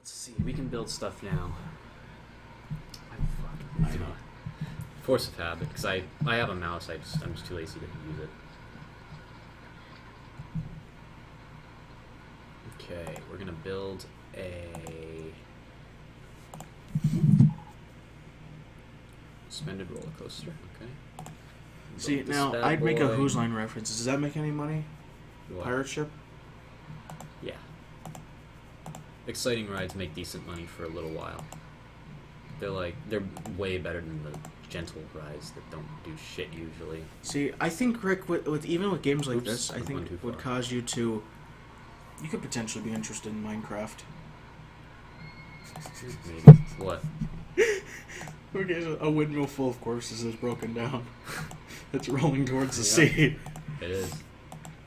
Let's see. We can build stuff now. I know. Force of habit, because I have a mouse. I'm just too lazy to use it. Okay, we're gonna build a suspended roller coaster. Okay. See, now I'd make a Who's Line reference. Does that make any money? What? Pirate ship? Yeah. Exciting rides make decent money for a little while. They're way better than the gentle rides that don't do shit usually. See, I think, Rick, with even with games like Oops, this, I think it would cause you to... You could potentially be interested in Minecraft. Maybe. What? Okay, so a windmill full of corpses is broken down. It's rolling towards the sea. It is.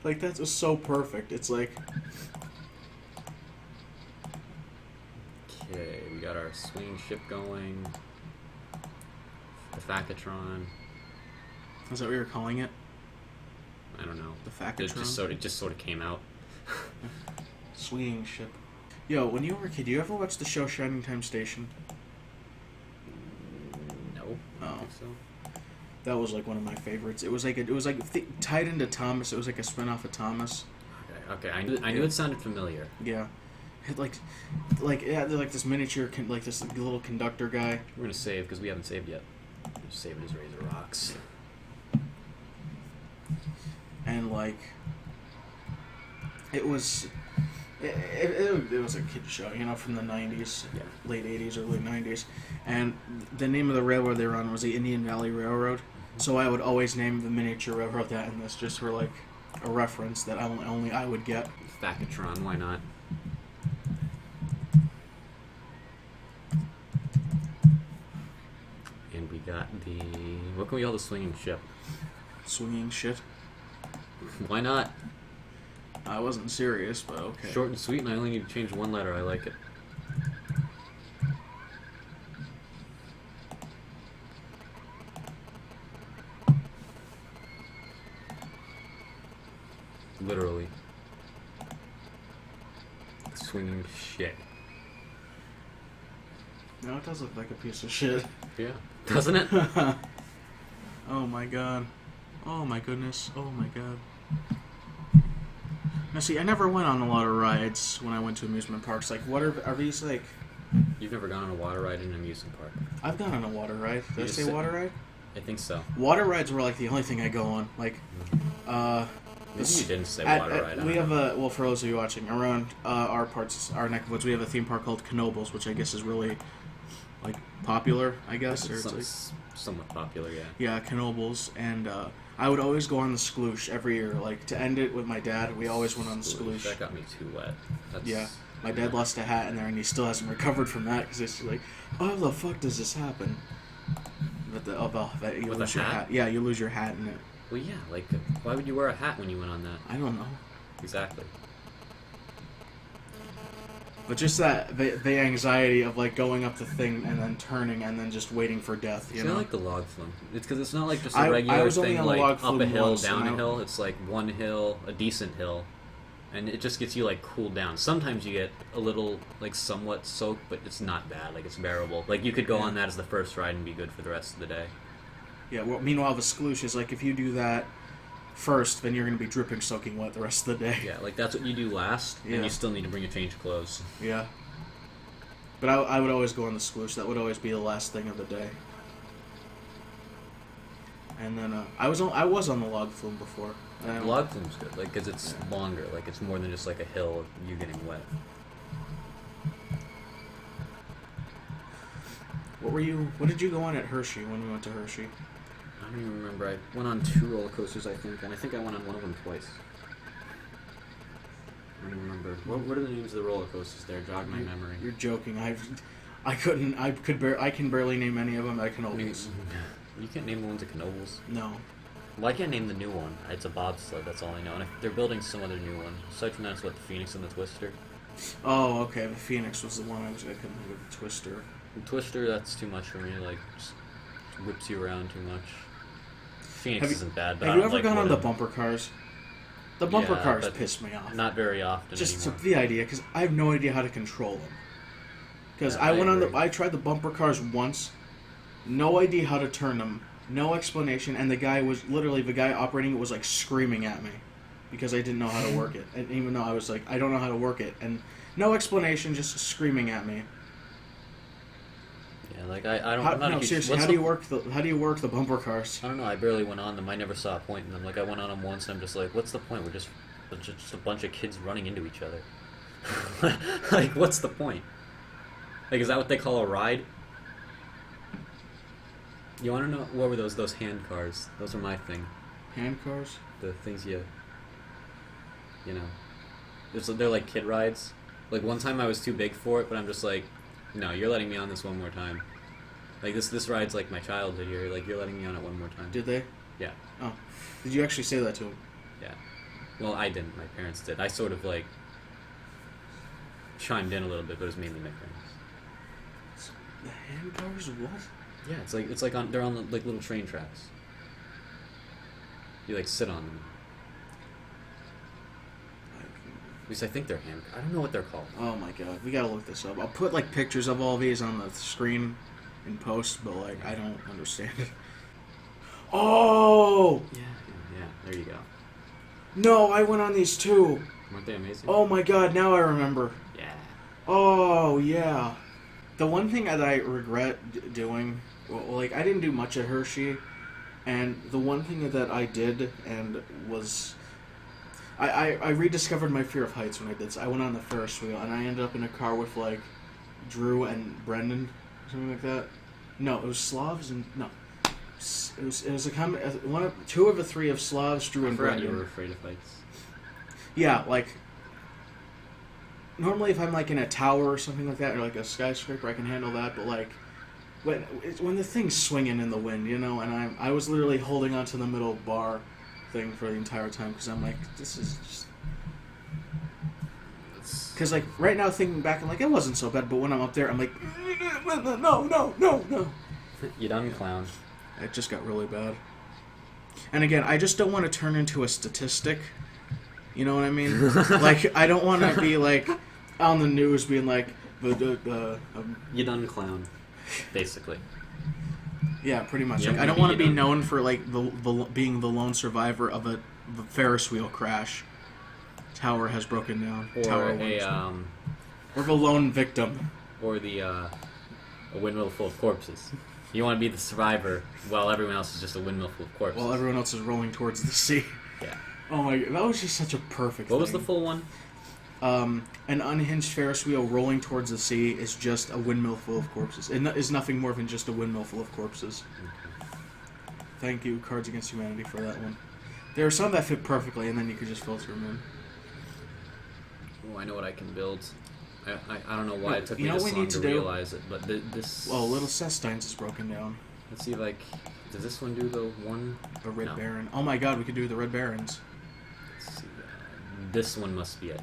Like, that's just so perfect. It's like... Okay, we got our swinging ship going. The Facatron. Is that what you're calling it? I don't know. The Facatron? It just sort of came out. Swinging ship. Yo, when you were a kid, you ever watch the show Shining Time Station? No. Oh. I don't think so. That was like one of my favorites. It was tied into Thomas. It was like a spin-off of Thomas. Okay. I knew it sounded familiar. Yeah. It they're like this miniature, like this little conductor guy. We're gonna save because we haven't saved yet. Just save it as Razor Rocks. And like, it was a kid show, you know, from the 90s, Yeah. late 80s, early 90s. And the name of the railroad they were on was the Indian Valley Railroad. So I would always name the miniature railroad that, and this just for like a reference that only I would get. Facatron, why not? And we got the... What can we call the swinging ship? Swinging shit. Why not? I wasn't serious, but okay. Short and sweet, and I only need to change one letter. I like it. Literally. Swinging shit. No, it does look like a piece of shit. Yeah. Doesn't it? Oh my god. Oh my goodness. Oh my god. Now see, I never went on a lot of rides when I went to amusement parks. Like, what are these like? You've never gone on a water ride in an amusement park? I've gone on a water ride. Did I just say said- water ride? I think so. Water rides were like the only thing I go on. Like, Maybe you didn't say at- water ride. I we don't know. have well, for those of you watching, around our neck of woods, we have a theme park called Knoebels, which I guess is really like popular. I guess, or It's somewhat popular, yeah. yeah, Knoebels, and I would always go on the Sploosh every year. Like, to end it with my dad, we always went on the Sploosh. That got me too wet. Yeah, my dad lost a hat in there, and he still hasn't recovered from that because it's like, how the fuck does this happen? That you With lose a your hat? Yeah, you lose your hat in it. Well, yeah, like, why would you wear a hat when you went on that? I don't know, Exactly. but just the anxiety of like going up the thing and then turning and then just waiting for death. You It's know, not like the log flume. It's because it's not like just I a regular was only thing, on the like log up flume a hill, once, down and a hill. It's like one hill, a decent hill, and it just gets you like cooled down. Sometimes you get a little like somewhat soaked, but it's not bad. Like, it's bearable. Like, you could go on that as the first ride and be good for the rest of the day. Yeah. Well, meanwhile, the Sploosh is like if you do that first, then you're going to be dripping, soaking wet the rest of the day. Yeah, like that's what you do last, Yeah. and you still need to bring a change of clothes. Yeah. But I would always go on the Sploosh. That would always be the last thing of the day. And then I was on the log flume before. The log flume's good, like, because it's longer. Like, it's more than just like a hill of you getting wet. What did you go on at Hershey when we went to Hershey? I don't even remember. I went on 2 roller coasters, I think, and I think I went on one of them twice. I don't even remember. What are the names of the roller coasters there? Jog my memory. You're joking. I can barely name any of them at Knoebels. You can't name the ones at Knoebels. No. Well, I can't name the new one. It's a bobsled, that's all I know. And they're building some other new one. Aside from that, it's what, the Phoenix and the Twister? Oh, okay. The Phoenix was the one I couldn't think of. The Twister. The Twister, that's too much for me. Like, just whips you around too much. Phoenix isn't bad, but have I you don't ever like gone on the wooden. bumper cars? The bumper Yeah, cars but piss me off. Not very often Just anymore. the idea, because I have no idea how to control them. Because Yeah, I tried the bumper cars once, no idea how to turn them, no explanation, and the guy operating it was like screaming at me because I didn't know how to work it, and even though I was like, I don't know how to work it, and no explanation, just screaming at me. Yeah, like I don't. How, I'm not a no, huge, seriously, what's how do you work the bumper cars? I don't know. I barely went on them. I never saw a point in them. Like I went on them once, and I'm just like, what's the point? We're just a bunch of kids running into each other. Like, what's the point? Like, is that what they call a ride? You want to know what were those hand cars? Those are my thing. Hand cars? The things you know, they're like kid rides. Like one time I was too big for it, but I'm just like, no, you're letting me on this one more time. Like this ride's like my childhood here. Like you're letting me on it one more time. Did they? Yeah. Oh, did you actually say that to him? Yeah. Well, I didn't. My parents did. I sort of like chimed in a little bit, but it was mainly my parents. The hand cars? What? Yeah, it's like they're on like little train tracks. You like sit on them. At least I think they're hand. I don't know what they're called. Oh my god, we gotta look this up. I'll put like pictures of all these on the screen in post, but like I don't understand it. Oh! Yeah. There you go. No, I went on these too. Weren't they amazing? Oh my god, now I remember. Yeah. Oh yeah. The one thing that I regret doing, well, like I didn't do much at Hershey, and the one thing that I did and was, I rediscovered my fear of heights when I did this. I went on the Ferris wheel and I ended up in a car with like Drew and Brendan, something like that. No, it was Slavs and no, it was a two of the three of Slavs, Drew and Brendan. You were afraid of heights. Yeah, like normally if I'm like in a tower or something like that, or like a skyscraper, I can handle that. But like when the thing's swinging in the wind, you know, and I was literally holding onto the middle bar thing for the entire time because I'm like, this is just. Because like right now thinking back, I'm like it wasn't so bad, but when I'm up there, I'm like, no. You done, clown. It just got really bad. And again, I just don't want to turn into a statistic. You know what I mean? Like I don't want to be like on the news being like You done, clown. Basically. Yeah, pretty much. Yeah, Like, I don't maybe want to you be don't. known for like the being the lone survivor of a Ferris wheel crash. Tower has broken down. Or Tower or the lone victim. or a windmill full of corpses. You want to be the survivor while everyone else is just a windmill full of corpses. While everyone else is rolling towards the sea. Yeah. Oh my god, that was just such a perfect What thing. was the full one? An unhinged Ferris wheel rolling towards the sea is just a windmill full of corpses. It is nothing more than just a windmill full of corpses. Okay. Thank you, Cards Against Humanity, for that one. There are some that fit perfectly, and then you could just filter them in. Oh, I know what I can build. I don't know why it took You me know this what we long need to to do? realize it, but this... Well, Little Sestines is broken down. Let's see, like... Does this one do the one... The Red No. Baron. Oh my god, we could do the Red Barons. Let's see. This one must be it.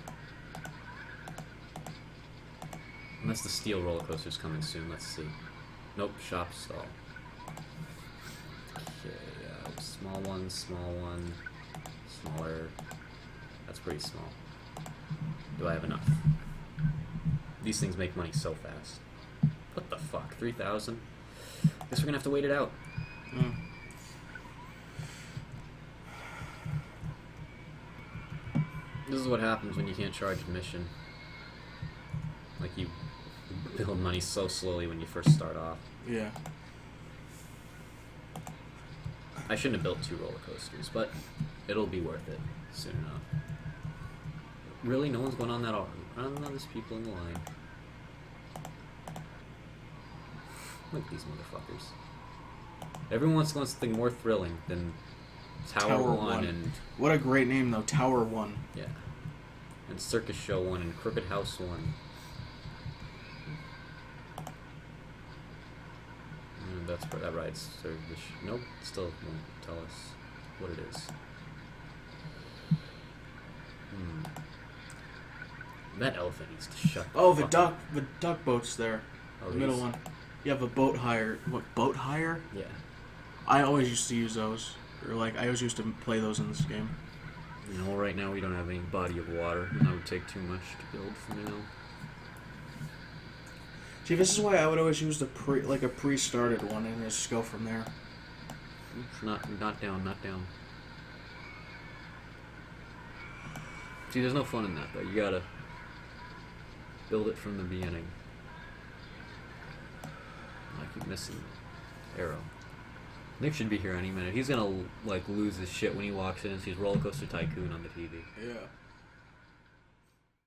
Unless the steel roller coaster's coming soon. Let's see. Nope, shop stall. Okay, small one, smaller. That's pretty small. Do I have enough? These things make money so fast. What the fuck? 3,000? Guess we're gonna have to wait it out. Mm. This is what happens when you can't charge admission. Like, you build money so slowly when you first start off. Yeah. I shouldn't have built 2 roller coasters, but it'll be worth it soon enough. Really? No one's going on that all. There's people in the line. Look at these motherfuckers. Everyone wants to go on something more thrilling than Tower 1 and... What a great name, though. Tower 1. Yeah. And Circus Show 1 and Crooked House 1. That ride's service. Nope, still won't tell us what it is. That elephant needs to shut. Oh, the fuck up. duck boat's there. Oh, The middle these? one. You have a boat hire. What, boat hire? Yeah. I always used to use those. Or, like, I always used to play those in this game. You know, right now we don't have any body of water, and that would take too much to build for now. See, this is why I would always use a pre-started one and just go from there. Not down, not down. See, there's no fun in that though. You gotta build it from the beginning. I keep missing Arrow. Nick should be here any minute. He's gonna like lose his shit when he walks in and sees RollerCoaster Tycoon on the TV. Yeah.